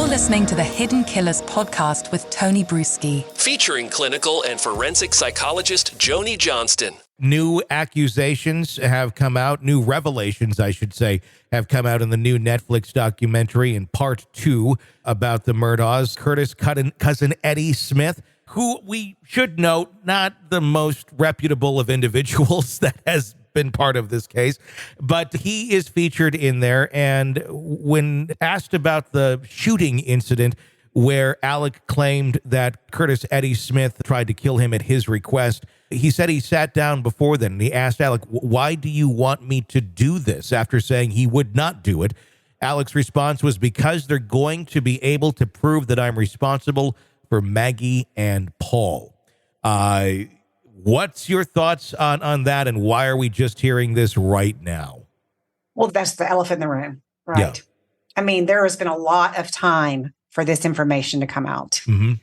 You're listening to the Hidden Killers podcast with Tony Brueski, featuring clinical and forensic psychologist Joni Johnston. New accusations have come out, new revelations, I should say, have come out in the new Netflix documentary in part 2 about the Murdaughs. Curtis' cousin Eddie Smith, who we should note, not the most reputable of individuals that has been part of this case, but he is featured in there. And when asked about the shooting incident where Alec claimed that Curtis Eddie Smith tried to kill him at his request, he said he sat down before then and he asked Alec, "Why do you want me to do this?" after saying he would not do it. Alec's response was, "Because they're going to be able to prove that I'm responsible for Maggie and Paul." What's your thoughts on that, and why are we just hearing this right now? Well, that's the elephant in the room, right? Yeah. I mean, there has been a lot of time for this information to come out. Mm-hmm.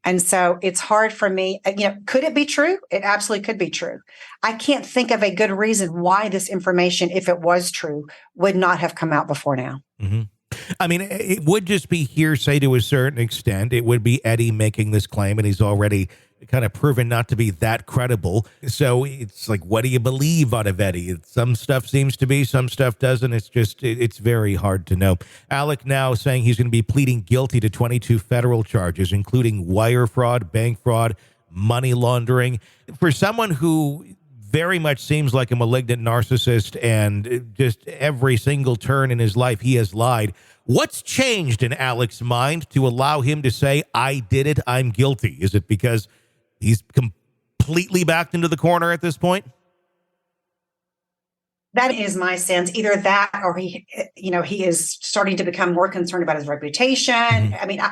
And so it's hard for me, could it be true? It absolutely could be true. I can't think of a good reason why this information, if it was true, would not have come out before now. Mm-hmm. I mean, it would just be hearsay to a certain extent. It would be Eddie making this claim, and he's already kind of proven not to be that credible. So it's like, what do you believe out of Eddie? Some stuff seems to be, some stuff doesn't. It's very hard to know. Alec now saying he's going to be pleading guilty to 22 federal charges, including wire fraud, bank fraud, money laundering. For someone who very much seems like a malignant narcissist and just every single turn in his life he has lied, what's changed in Alec's mind to allow him to say, "I did it, I'm guilty"? Is it because he's completely backed into the corner at this point? That is my sense. Either that or he is starting to become more concerned about his reputation. Mm-hmm. I mean,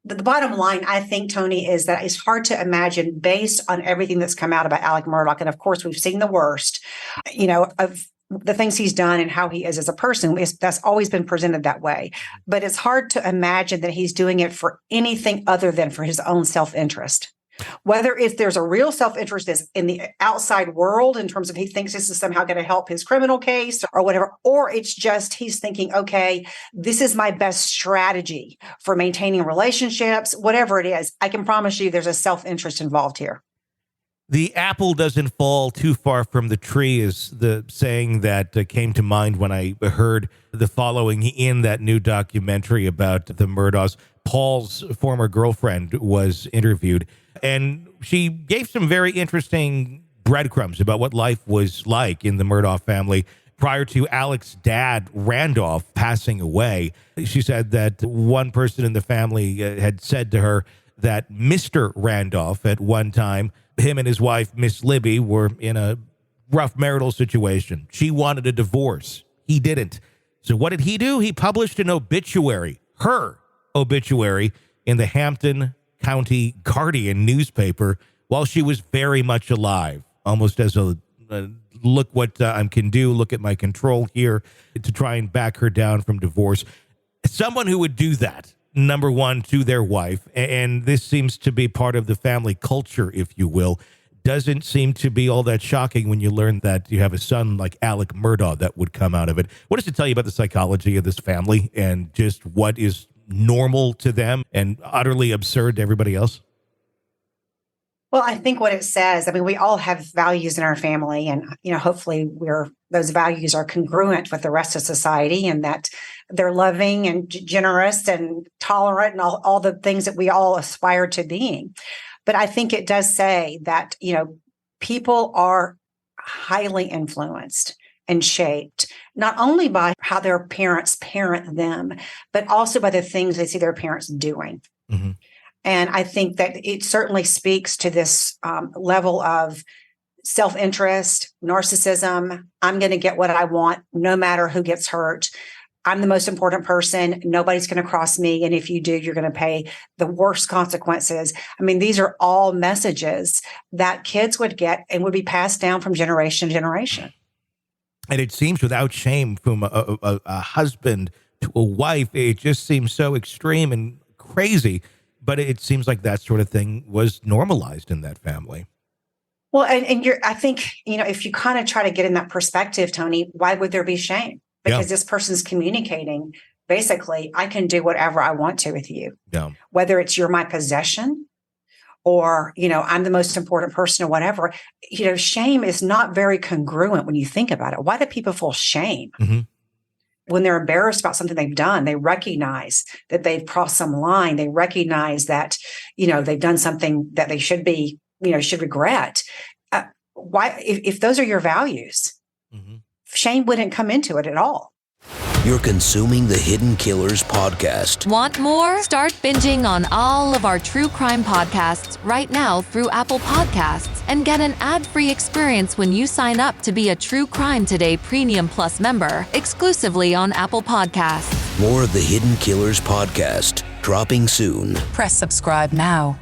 the bottom line, I think, Tony, is that it's hard to imagine, based on everything that's come out about Alex Murdaugh. And of course, we've seen the worst, of the things he's done and how he is as a person. That's always been presented that way. But it's hard to imagine that he's doing it for anything other than for his own self-interest. Whether if there's a real self-interest is in the outside world in terms of he thinks this is somehow going to help his criminal case or whatever, or it's just he's thinking, okay, this is my best strategy for maintaining relationships, whatever it is, I can promise you there's a self-interest involved here. The apple doesn't fall too far from the tree is the saying that came to mind when I heard the following in that new documentary about the Murdaughs. Paul's former girlfriend was interviewed, and she gave some very interesting breadcrumbs about what life was like in the Murdaugh family prior to Alec's dad, Randolph, passing away. She said that one person in the family had said to her that Mr. Randolph, at one time, him and his wife, Miss Libby, were in a rough marital situation. She wanted a divorce. He didn't. So what did he do? He published an obituary, her obituary, in the Hampton County Guardian newspaper while she was very much alive, almost as a look what I can do, look at my control here, to try and back her down from divorce. Someone who would do that, number one, to their wife, and this seems to be part of the family culture, if you will, doesn't seem to be all that shocking when you learn that you have a son like Alex Murdaugh that would come out of it. What does it tell you about the psychology of this family and just what is normal to them and utterly absurd to everybody else? Well, I think what it says, I mean, we all have values in our family, and, hopefully those values are congruent with the rest of society, and that they're loving and generous and tolerant and all the things that we all aspire to being. But I think it does say that, people are highly influenced and shaped, not only by how their parents parent them, but also by the things they see their parents doing. Mm-hmm. And I think that it certainly speaks to this level of self-interest, narcissism. I'm going to get what I want, no matter who gets hurt. I'm the most important person. Nobody's going to cross me. And if you do, you're going to pay the worst consequences. I mean, these are all messages that kids would get and would be passed down from generation to generation. And it seems without shame from a husband to a wife. It just seems so extreme and crazy. But it seems like that sort of thing was normalized in that family. Well, I think, if you kind of try to get in that perspective, Tony, why would there be shame? Because this person's communicating basically, I can do whatever I want to with you. Yeah. Whether it's you're my possession or, I'm the most important person or whatever. Shame is not very congruent when you think about it. Why do people feel shame? Mm-hmm. When they're embarrassed about something they've done, they recognize that they've crossed some line. They recognize that, they've done something that they should regret. Why, if those are your values, Mm-hmm. shame wouldn't come into it at all. You're consuming the Hidden Killers podcast. Want more? Start binging on all of our true crime podcasts right now through Apple Podcasts and get an ad-free experience when you sign up to be a True Crime Today Premium Plus member exclusively on Apple Podcasts. More of the Hidden Killers podcast dropping soon. Press subscribe now.